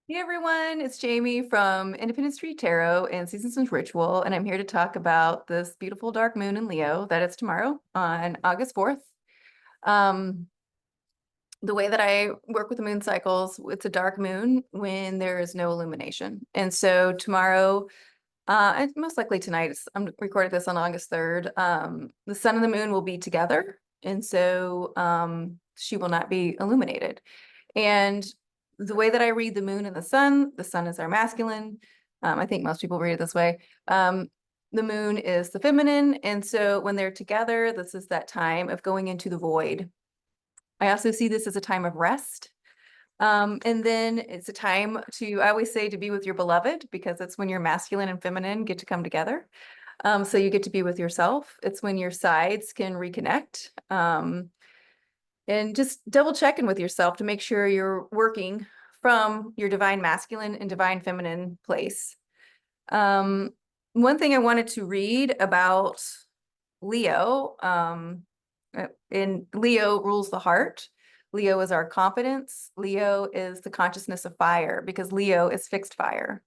Hey everyone, it's Jamie from Independent Street Tarot and Seasons and Ritual, and I'm here to talk about this beautiful dark moon in Leo that it's tomorrow on August 4th. Um, the way that I work with the moon cycles, it's a dark moon when there is no illumination. And so tomorrow, and most likely tonight, I'm recording this on August 3rd, the sun and the moon will be together. And so she will not be illuminated. And the way that I read the sun is our masculine. I think most people read it this way. The moon is the feminine. And so when they're together, this is that time of going into the void. I also see this as a time of rest. And then it's a time to, I always say, to be with your beloved, because it's when your masculine and feminine get to come together. So you get to be with yourself. It's when your sides can reconnect. And just double checking with yourself to make sure you're working from your divine masculine and divine feminine place. Um, One thing I wanted to read about Leo, in Leo rules the heart. Leo is our confidence. Leo is the consciousness of fire because Leo is fixed fire.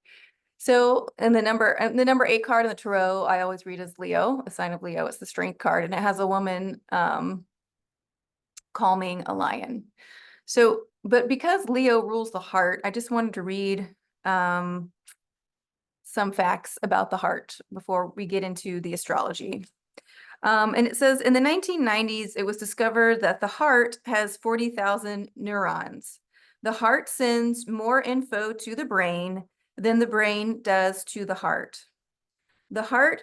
So, and the number 8 card in the tarot, I always read as Leo, a sign of Leo. It's the strength card, and it has a woman calming a lion. So, but because Leo rules the heart, I just wanted to read some facts about the heart before we get into the astrology. And it says in the 1990s, it was discovered that the heart has 40,000 neurons. The heart sends more info to the brain than the brain does to the heart. The heart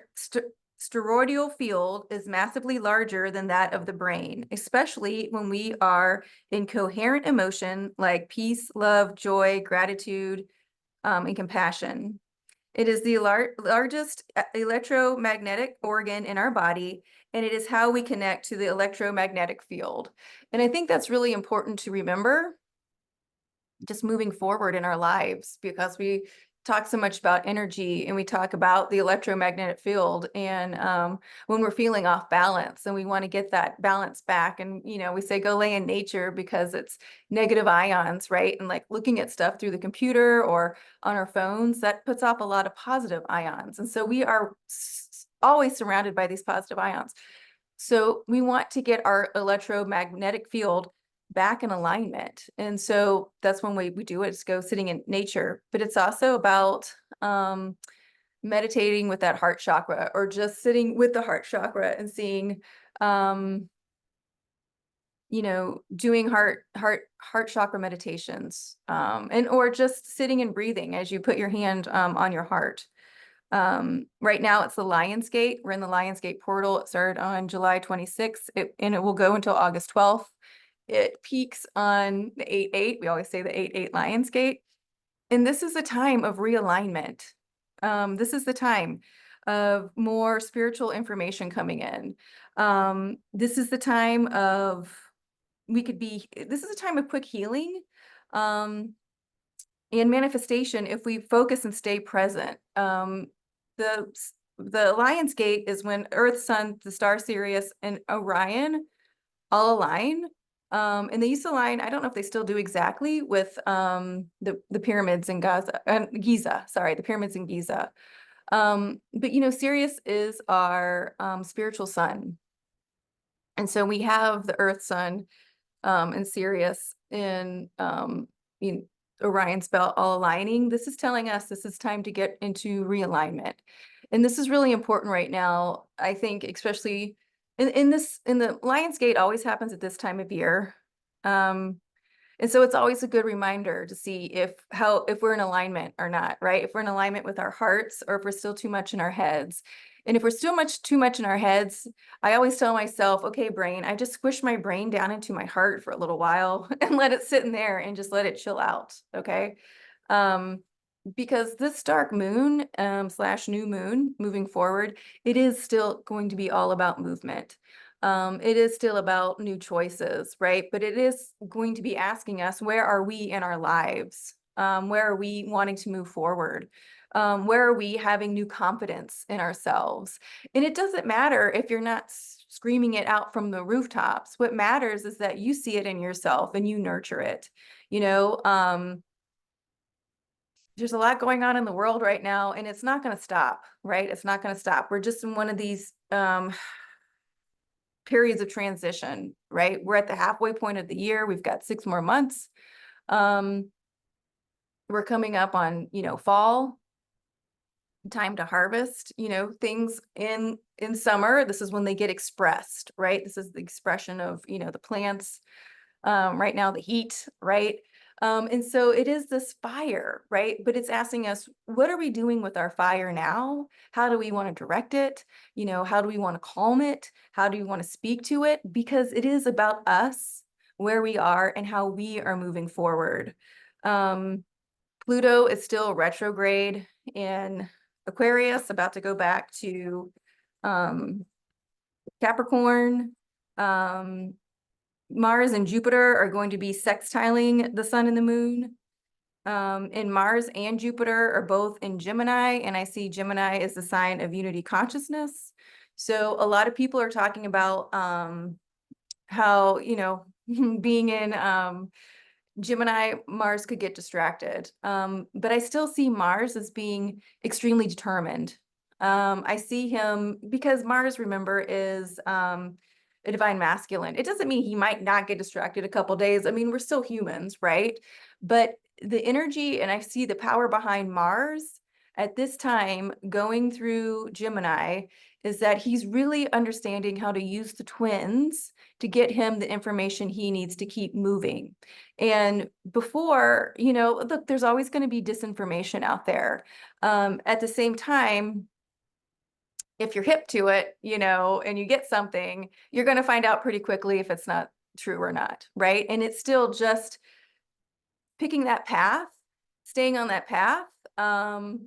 steroidal field is massively larger than that of the brain, especially when we are in coherent emotion like peace, love, joy, gratitude, and compassion. It is the largest electromagnetic organ in our body, and it is how we connect to the electromagnetic field. And I think that's really important to remember just moving forward in our lives, because we talk so much about energy and we talk about the electromagnetic field, and when we're feeling off balance and we want to get that balance back, and we say go lay in nature because it's negative ions, right? And like looking at stuff through the computer or on our phones, that puts off a lot of positive ions, and so we are always surrounded by these positive ions. So we want to get our electromagnetic field back in alignment. And so that's one way we do it, is go sitting in nature. But it's also about meditating with that heart chakra, or just sitting with the heart chakra and seeing, doing heart chakra meditations, and or just sitting and breathing as you put your hand on your heart. Right now it's the Lionsgate. We're in the Lionsgate portal. It started on July 26th, and it will go until August 12th. It peaks on the 8-8. We always say the 8-8 Lionsgate. And this is a time of realignment. This is the time of more spiritual information coming in. This is the time of, this is a time of quick healing. And manifestation if we focus and stay present. The Lionsgate is when Earth, Sun, the star Sirius, and Orion all align. And they used to align, I don't know if they still do exactly, with the pyramids in Giza, sorry, the pyramids in Giza. But Sirius is our spiritual sun. And so we have the Earth, Sun, and Sirius in Orion's belt all aligning. This is telling us this is time to get into realignment. And this is really important right now, I think, especially in the Lionsgate always happens at this time of year. And so it's always a good reminder to see if we're in alignment or not, right? If we're in alignment with our hearts, or if we're still too much in our heads. And if we're still too much in our heads, I always tell myself, okay, brain, I just squish my brain down into my heart for a little while and let it sit in there and just let it chill out, okay? Because this dark moon / new moon moving forward, it is still going to be all about movement. It is still about new choices, right? But it is going to be asking us, where are we in our lives? Where are we wanting to move forward? Where are we having new confidence in ourselves? And it doesn't matter if you're not screaming it out from the rooftops. What matters is that you see it in yourself and you nurture it. You know, there's a lot going on in the world right now, and it's not going to stop, right? It's not going to stop. We're just in one of these periods of transition, right? We're at the halfway point of the year. We've got 6 more months. We're coming up on, fall, time to harvest, things in summer. This is when they get expressed, right? This is the expression of, the plants. Right now, the heat, right? And so it is this fire, right? But it's asking us, what are we doing with our fire now? How do we want to direct it? How do we want to calm it? How do we want to speak to it? Because it is about us, where we are, and how we are moving forward. Pluto is still retrograde in Aquarius, about to go back to Capricorn. Mars and Jupiter are going to be sextiling the sun and the moon. And Mars and Jupiter are both in Gemini, and I see Gemini as the sign of unity consciousness. So a lot of people are talking about how, being in Gemini, Mars could get distracted. But I still see Mars as being extremely determined. I see him because Mars, remember, is a divine masculine. It doesn't mean he might not get distracted a couple days. I mean, we're still humans, right? But the energy, and I see the power behind Mars at this time going through Gemini, is that he's really understanding how to use the twins to get him the information he needs to keep moving. And before, look, there's always going to be disinformation out there. At the same time, if you're hip to it, and you get something, you're going to find out pretty quickly if it's not true or not, right? And it's still just picking that path, staying on that path,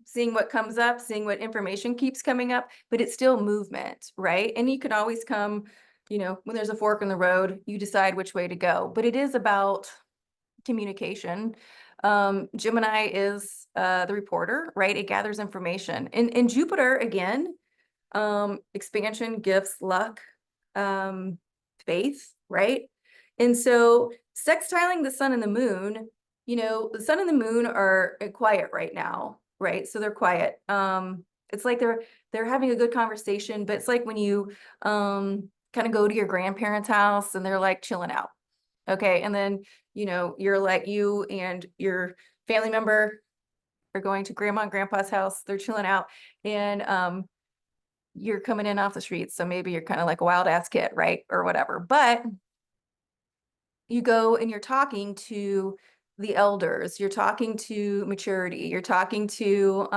seeing what comes up, seeing what information keeps coming up, but it's still movement, right? And you can always come, when there's a fork in the road, you decide which way to go. But it is about communication. Gemini is the reporter, right? It gathers information. And Jupiter, again, expansion, gifts, luck, faith, right? And so sextiling the sun and the moon, the sun and the moon are quiet right now, right? So they're quiet. It's like they're having a good conversation, but it's like when you kind of go to your grandparents' house and they're like chilling out. Okay. And then, you're like, you and your family member are going to grandma and grandpa's house. They're chilling out. And you're coming in off the streets. So maybe you're kind of like a wild ass kid, right? Or whatever. But you go and you're talking to the elders, you're talking to maturity, you're talking to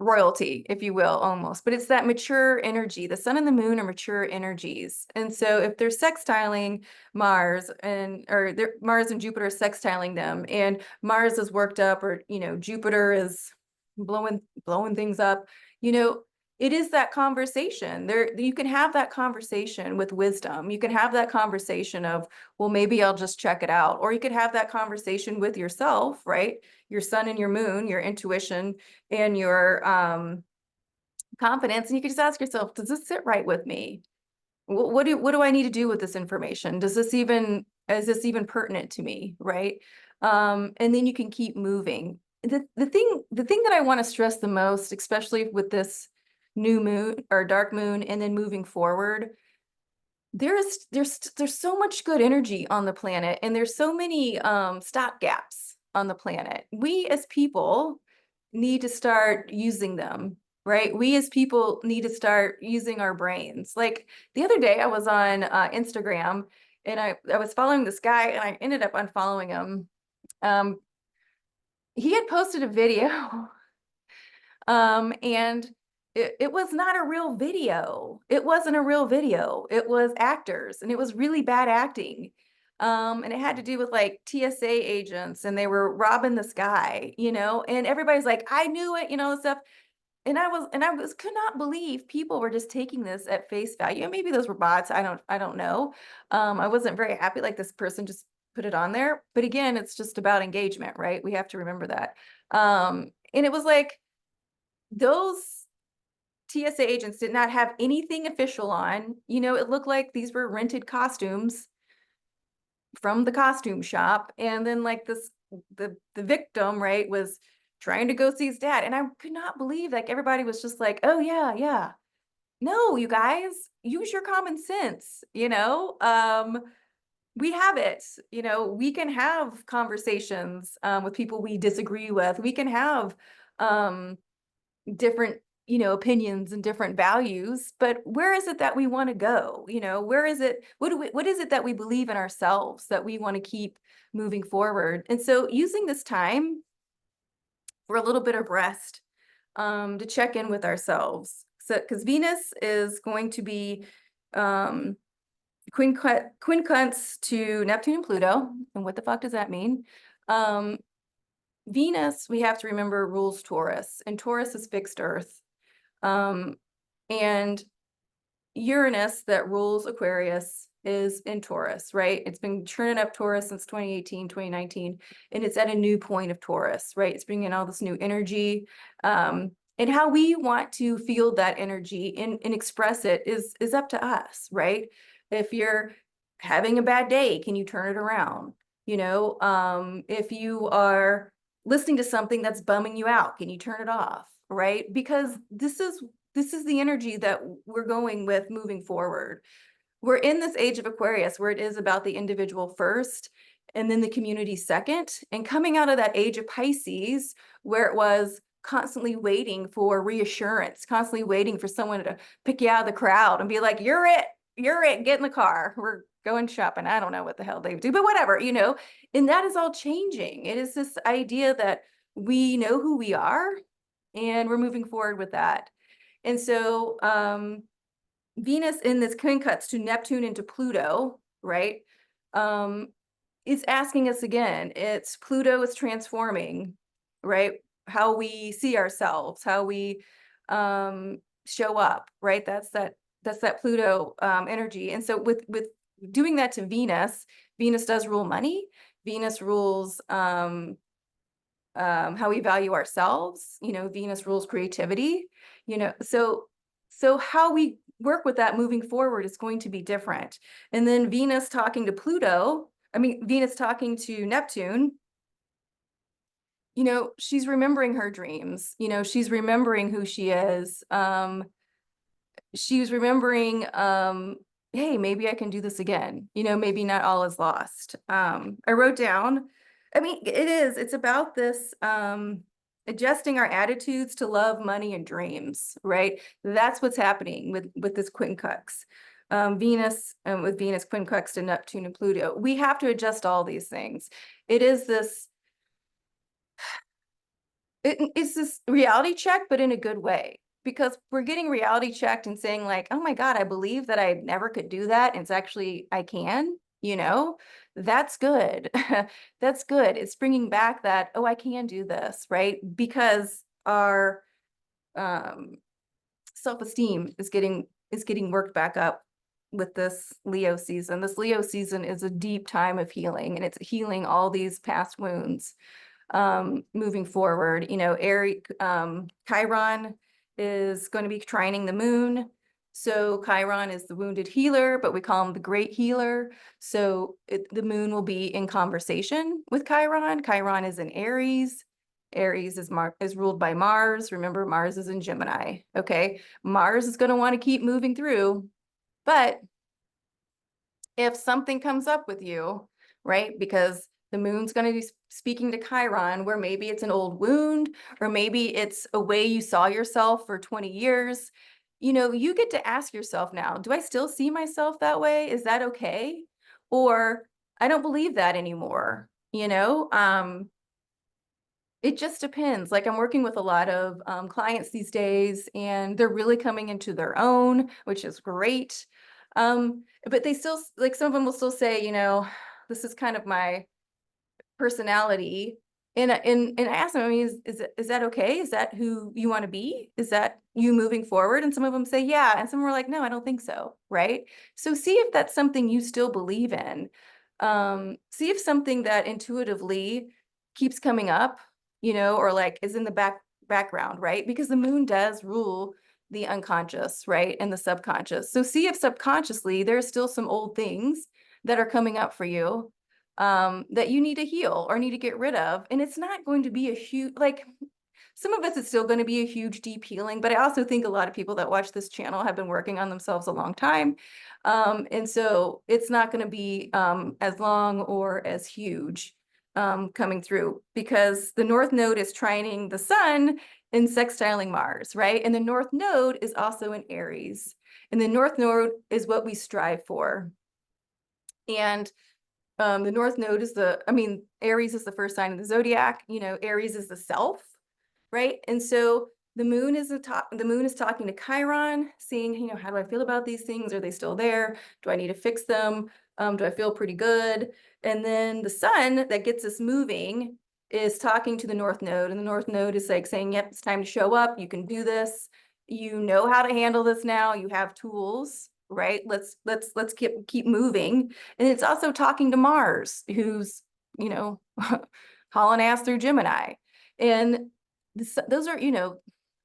royalty, if you will, almost. But it's that mature energy. The sun and the moon are mature energies. And so if they're sextiling Mars Mars and Jupiter are sextiling them, and Mars is worked up, or Jupiter is blowing things up, it is that conversation there. You can have that conversation with wisdom. You can have that conversation of, well, maybe I'll just check it out. Or you could have that conversation with yourself, right? Your sun and your moon, your intuition and your confidence. And you can just ask yourself, does this sit right with me? What do I need to do with this information? Is this even pertinent to me? Right. And then you can keep moving. The thing that I want to stress the most, especially with this new moon or dark moon, and then moving forward, there's so much good energy on the planet, and there's so many stop gaps on the planet. We as people need to start using them, right? We as people need to start using our brains. Like the other day I was on Instagram, and I was following this guy, and I ended up unfollowing him. He had posted a video and it was not a real video. It wasn't a real video. It was actors, and it was really bad acting. And it had to do with like TSA agents, and they were robbing this guy, and everybody's like, I knew it, stuff. And could not believe people were just taking this at face value. Maybe those were bots. I don't know. I wasn't very happy. Like, this person just put it on there. But again, it's just about engagement, right? We have to remember that. And it was like, those TSA agents did not have anything official on. It looked like these were rented costumes from the costume shop. And then like this the victim, right, was trying to go see his dad. And I could not believe like everybody was just like, oh yeah, yeah. No, you guys, use your common sense, we have it, we can have conversations with people we disagree with. We can have um different opinions and different values, but where is it that we want to go? Where is it, what is it that we believe in ourselves that we want to keep moving forward? And so using this time for a little bit of rest, to check in with ourselves. So because Venus is going to be um quincunx to Neptune and Pluto. And what the fuck does that mean? um Venus, we have to remember, rules Taurus, and Taurus is fixed earth. Um, and Uranus, that rules Aquarius, is in Taurus, right? It's been churning up Taurus since 2018, 2019, and it's at a new point of Taurus, right? It's bringing all this new energy. And how we want to feel that energy and express it is up to us, right? If you're having a bad day, can you turn it around? If you are listening to something that's bumming you out, can you turn it off, right? Because this is the energy that we're going with moving forward. We're in this age of Aquarius where it is about the individual first and then the community second, and coming out of that age of Pisces where it was constantly waiting for reassurance, constantly waiting for someone to pick you out of the crowd and be like, you're it, get in the car, we're going shopping. I don't know what the hell they do, but whatever, and that is all changing. It is this idea that we know who we are and we're moving forward with that. And so Venus in this quincunx to Neptune and to Pluto, right? Is asking us again. It's Pluto is transforming, right? How we see ourselves, how we show up, right? That's that Pluto energy. And so with doing that to Venus, Venus does rule money. Venus rules how we value ourselves. Venus rules creativity. So how we work with that moving forward is going to be different. And then Venus talking to Venus talking to Neptune, she's remembering her dreams. She's remembering who she is. She's remembering, hey, maybe I can do this again. Maybe not all is lost. I wrote down, it's about this, adjusting our attitudes to love, money, and dreams, right? That's what's happening with this quincunx. Venus, with Venus quincunx to Neptune and Pluto. We have to adjust all these things. It's this reality check, but in a good way, because we're getting reality checked and saying like, oh my God, I believe that I never could do that. And it's actually, I can, that's good. That's good. It's bringing back that, oh, I can do this, right? Because our self-esteem is getting worked back up with this Leo season. This Leo season is a deep time of healing, and it's healing all these past wounds. Moving forward, Chiron is going to be trining the moon. So Chiron is the wounded healer, but we call him the great healer. So the moon will be in conversation with Chiron. Chiron is in Aries. Aries is ruled by Mars. Remember, Mars is in Gemini. Okay. Mars is going to want to keep moving through, but if something comes up with you, right? Because the moon's going to be speaking to Chiron, where maybe it's an old wound, or maybe it's a way you saw yourself for 20 years. You get to ask yourself now, do I still see myself that way? Is that okay? Or I don't believe that anymore. It just depends. Like I'm working with a lot of clients these days, and they're really coming into their own, which is great. But they still, like, some of them will still say, this is kind of my personality. And I ask them, is that okay? Is that who you want to be? Is that you moving forward? And some of them say, yeah. And some were like, no, I don't think so. Right. So see if that's something you still believe in. See if something that intuitively keeps coming up, or like is in the background, right? Because the moon does rule the unconscious, right? And the subconscious. So see if subconsciously there's still some old things that are coming up for you. that you need to heal or need to get rid of. And it's not going to be a huge, like, some of it's still going to be a huge deep healing, but I also think a lot of people that watch this channel have been working on themselves a long time. And so it's not going to be as long or as huge coming through, because the North Node is trining the Sun and sextiling Mars, right? And the North Node is also in Aries. And the North Node is what we strive for. And the North Node is Aries is the first sign of the zodiac. Aries is the self, right? And so the moon is talking to Chiron, seeing, how do I feel about these things? Are they still there? Do I need to fix them? Do I feel pretty good? And then the sun that gets us moving is talking to the North Node, and the North Node is like saying, yep, it's time to show up. You can do this. You know how to handle this now. You have tools, right? Let's keep moving. And it's also talking to Mars, who's, hauling ass through Gemini. And those are,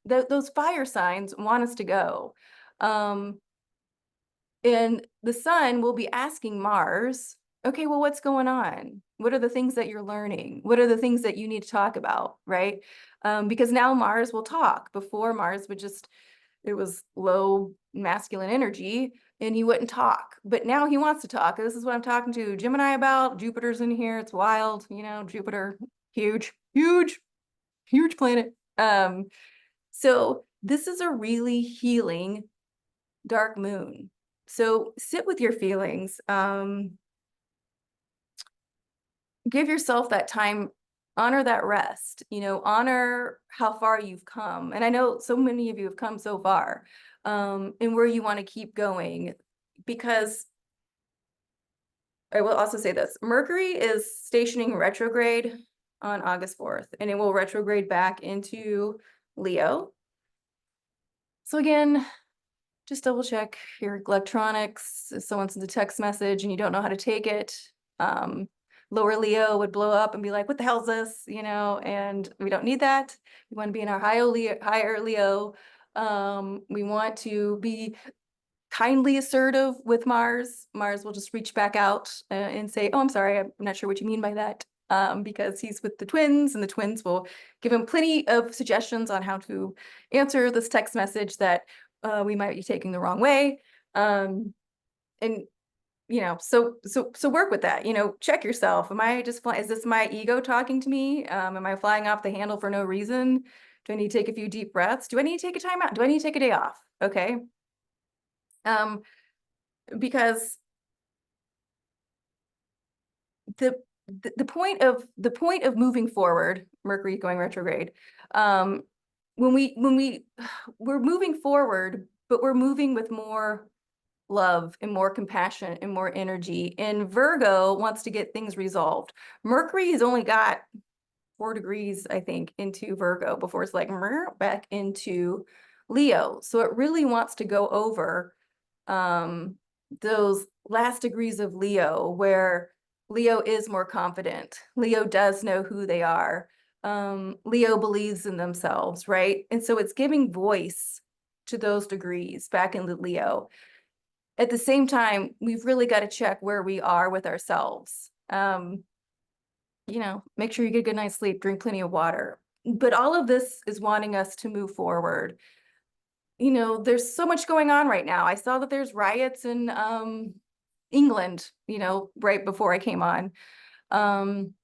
those fire signs want us to go. And the sun will be asking Mars, okay, well, what's going on? What are the things that you're learning? What are the things that you need to talk about, right? Because now Mars will talk. Before, Mars would it was low masculine energy and he wouldn't talk. But now he wants to talk. This is what I'm talking to Gemini about. Jupiter's in here. It's wild. Jupiter, huge, huge, huge planet. So this is a really healing dark moon. So sit with your feelings. Give yourself that time, honor that rest, honor how far you've come. And I know so many of you have come so far, and where you want to keep going, because I will also say this: Mercury is stationing retrograde on August 4th, and it will retrograde back into Leo. So again, just double check your electronics. If someone sends a text message and you don't know how to take it, lower Leo would blow up and be like, what the hell is this? And we don't need that. We want to be in our higher Leo. We want to be kindly assertive with Mars. Mars will just reach back out and say, oh, I'm sorry, I'm not sure what you mean by that. Because he's with the twins, and the twins will give him plenty of suggestions on how to answer this text message that we might be taking the wrong way. And so work with that. Check yourself. Am I just flying? Is this my ego talking to me? Am I flying off the handle for no reason? Do I need to take a few deep breaths? Do I need to take a time out? Do I need to take a day off? Okay. Because the point of moving forward, Mercury going retrograde, we're moving forward, but we're moving with more love and more compassion and more energy. And Virgo wants to get things resolved. Mercury has only got 4 degrees, I think, into Virgo before it's like back into Leo. So it really wants to go over those last degrees of Leo, where Leo is more confident. Leo does know who they are. Leo believes in themselves, right? And so it's giving voice to those degrees back into Leo. At the same time, we've really got to check where we are with ourselves. Make sure you get a good night's sleep, drink plenty of water. But all of this is wanting us to move forward. There's so much going on right now. I saw that there's riots in England, right before I came on. And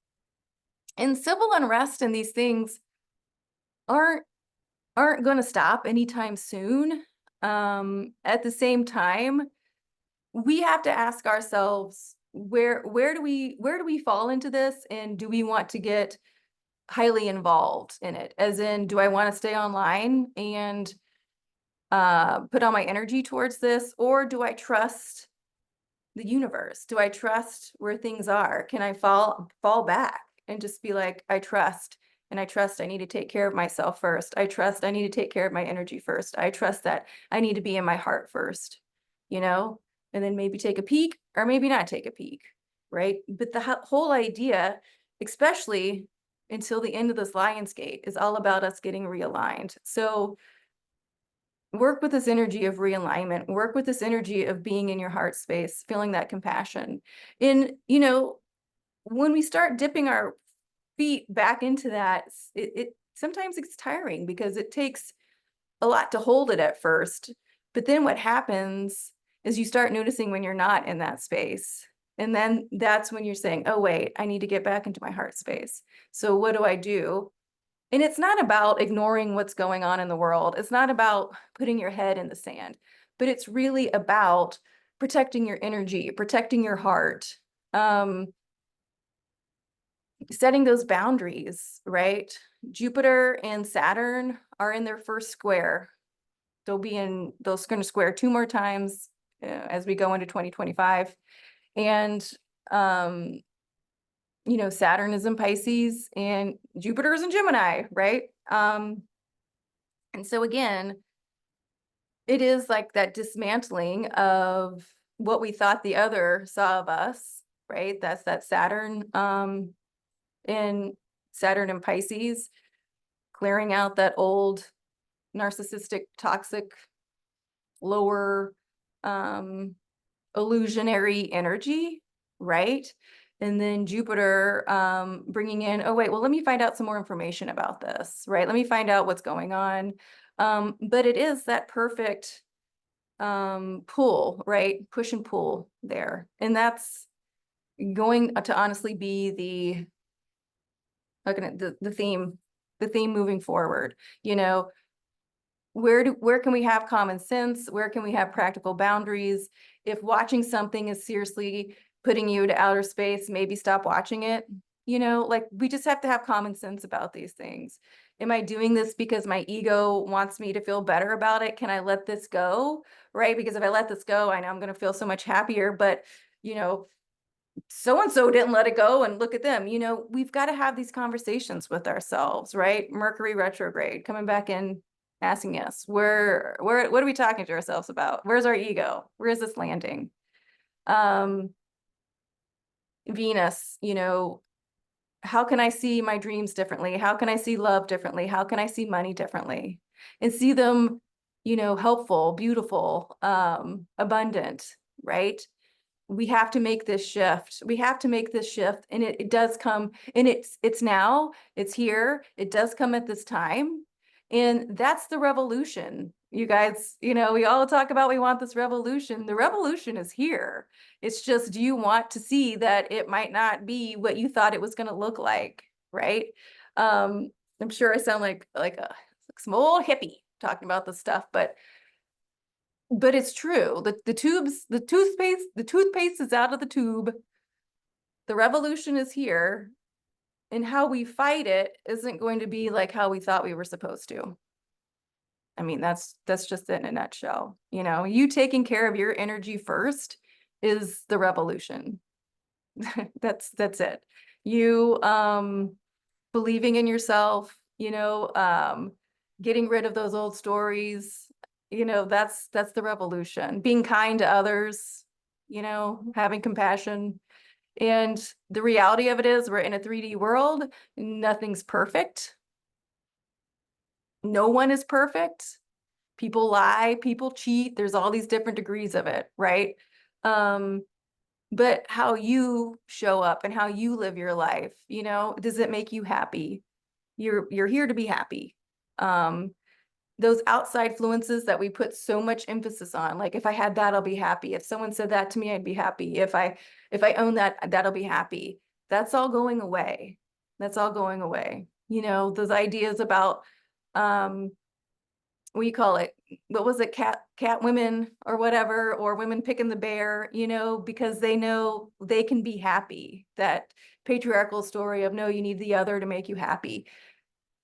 civil unrest and these things aren't going to stop anytime soon. At the same time, we have to ask ourselves, where do we fall into this, and do we want to get highly involved in it? As in, do I want to stay online and put all my energy towards this, or do I trust the universe? Do I trust where things are? Can I fall back and just be like, I trust, and I trust I need to take care of myself first. I trust I need to take care of my energy first. I trust that I need to be in my heart first, and then maybe take a peek, or maybe not take a peek, right? But the whole idea, especially until the end of this Lionsgate, is all about us getting realigned. So work with this energy of realignment, work with this energy of being in your heart space, feeling that compassion. And, when we start dipping our feet back into that, it sometimes it's tiring because it takes a lot to hold it at first. But then what happens is you start noticing when you're not in that space. And then that's when you're saying, oh, wait, I need to get back into my heart space. So what do I do? And it's not about ignoring what's going on in the world. It's not about putting your head in the sand, but it's really about protecting your energy, protecting your heart, setting those boundaries, right? Jupiter and Saturn are in their first square. They'll going to square 2 more times as we go into 2025. And, Saturn is in Pisces and Jupiter is in Gemini, right? And so again, it is like that dismantling of what we thought the other saw of us, right? That's that Saturn in Pisces, clearing out that old narcissistic, toxic, lower illusionary energy, right? And then Jupiter bringing in, oh, wait, well, let me find out some more information about this, right? Let me find out what's going on. But it is that perfect pull, right? Push and pull there. And that's going to honestly be the theme moving forward. Where can we have common sense? Where can we have practical boundaries? If watching something is seriously putting you to outer space, maybe stop watching it. Like we just have to have common sense about these things. Am I doing this because my ego wants me to feel better about it? Can I let this go? Right? Because if I let this go, I know I'm going to feel so much happier. But, so-and-so didn't let it go, and look at them. We've got to have these conversations with ourselves, right? Mercury retrograde coming back in, asking us, what are we talking to ourselves about? Where's our ego? Where is this landing? Venus, how can I see my dreams differently? How can I see love differently? How can I see money differently? And see them, helpful, beautiful, abundant, right? We have to make this shift. We have to make this shift. And it does come, and it's now, it's here. It does come at this time. And that's the revolution. You guys, we all talk about we want this revolution. The revolution is here. It's just, do you want to see that it might not be what you thought it was going to look like, right? I'm sure I sound like some old hippie talking about this stuff, but it's true. The toothpaste is out of the tube. The revolution is here, and how we fight it isn't going to be like how we thought we were supposed to. I mean, that's just it in a nutshell. You taking care of your energy first is the revolution. That's it. You believing in yourself, getting rid of those old stories, that's the revolution. Being kind to others, having compassion. And the reality of it is we're in a 3D world. Nothing's perfect. No one is perfect. People lie, people cheat. There's all these different degrees of it, right? But how you show up and how you live your life, does it make you happy? You're here to be happy. Those outside influences that we put so much emphasis on, like if I had that, I'll be happy. If someone said that to me, I'd be happy. If I own that, that'll be happy. That's all going away. That's all going away. Those ideas about we call it, what was it, cat women or whatever, or women picking the bear, because they know they can be happy. That patriarchal story of, no, you need the other to make you happy.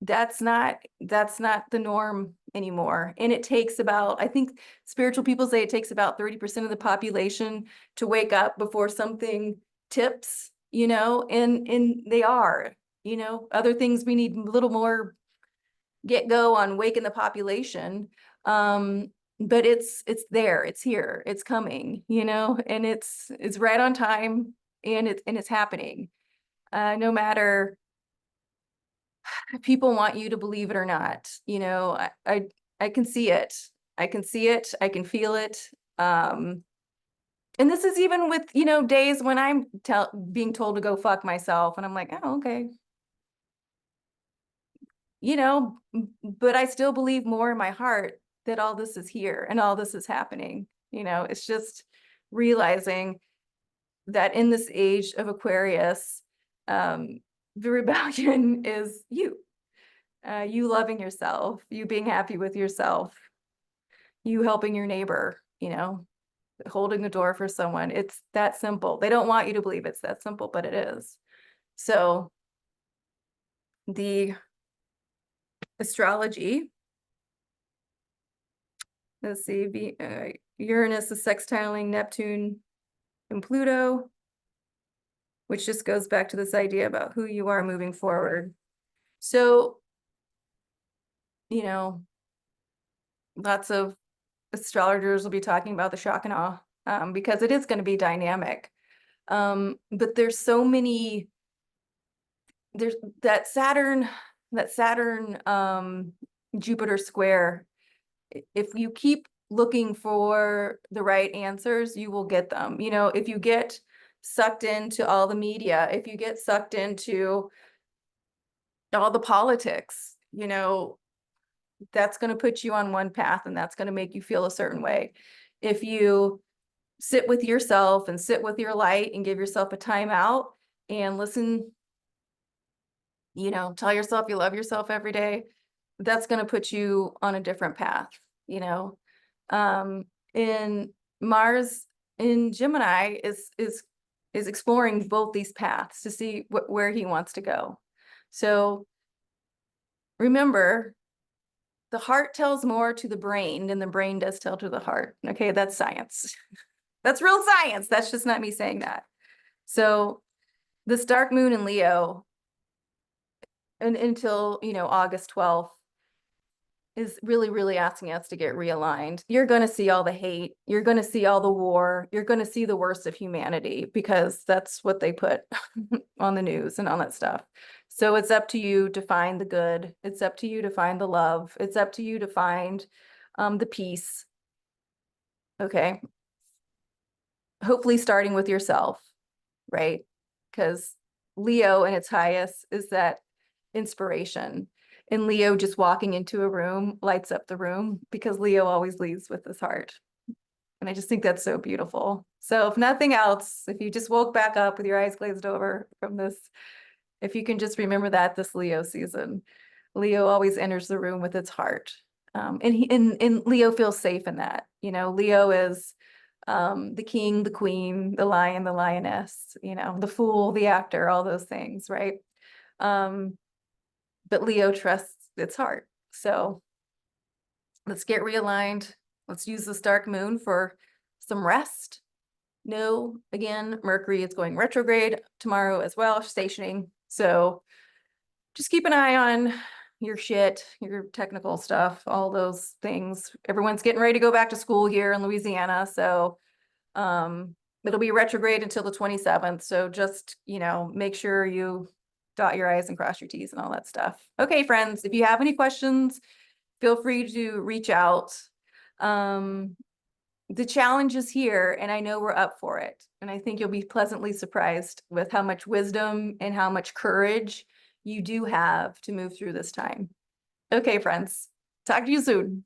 That's not the norm anymore. And it takes about, I think spiritual people say it takes about 30% of the population to wake up before something tips, and they are, other things we need a little more get go on waking the population. But it's there, it's here, it's coming, and it's right on time, and it's happening. No matter if people want you to believe it or not, I can see it. I can see it. I can feel it. And this is even with, you know, days when I'm being told to go fuck myself, and I'm like, oh, okay. You know, but I still believe more in my heart that all this is here and all this is happening. You know, it's just realizing that in this age of Aquarius, the rebellion is you. You loving yourself, you being happy with yourself, you helping your neighbor, you know, holding the door for someone. It's that simple. They don't want you to believe it's that simple, but it is. So the astrology, let's see, Uranus is sextiling Neptune and Pluto, which just goes back to this idea about who you are moving forward. So, you know, lots of astrologers will be talking about the shock and awe, because it is going to be dynamic. But there's so many, there's that Saturn Jupiter square. If you keep looking for the right answers, you will get them. You know, if you get sucked into all the media, if you get sucked into all the politics, you know, that's going to put you on one path and that's going to make you feel a certain way. If you sit with yourself and sit with your light and give yourself a timeout and listen, you know, tell yourself you love yourself every day, that's going to put you on a different path, you know. In Mars in Gemini is exploring both these paths to see where he wants to go. So remember, the heart tells more to the brain than the brain does tell to the heart. Okay, that's science. That's real science. That's just not me saying that. So this dark moon in Leo and until, you know, August 12th is really, really asking us to get realigned. You're going to see all the hate. You're going to see all the war. You're going to see the worst of humanity because that's what they put on the news and all that stuff. So it's up to you to find the good. It's up to you to find the love. It's up to you to find the peace. Okay. Hopefully starting with yourself, right? Because Leo in its highest is that inspiration. And Leo just walking into a room lights up the room because Leo always leads with his heart. And I just think that's so beautiful. So if nothing else, if you just woke back up with your eyes glazed over from this, if you can just remember that this Leo season, Leo always enters the room with its heart. And Leo feels safe in that. You know, Leo is the king, the queen, the lion, the lioness, you know, the fool, the actor, all those things, right? But Leo trusts its heart. So let's get realigned. Let's use this dark moon for some rest. No, again, Mercury is going retrograde tomorrow as well, stationing. So just keep an eye on your shit, your technical stuff, all those things. Everyone's getting ready to go back to school here in Louisiana. So it'll be retrograde until the 27th. So just, you know, make sure you dot your I's and cross your T's and all that stuff. Okay, friends, if you have any questions, feel free to reach out. The challenge is here and I know we're up for it. And I think you'll be pleasantly surprised with how much wisdom and how much courage you do have to move through this time. Okay, friends, talk to you soon.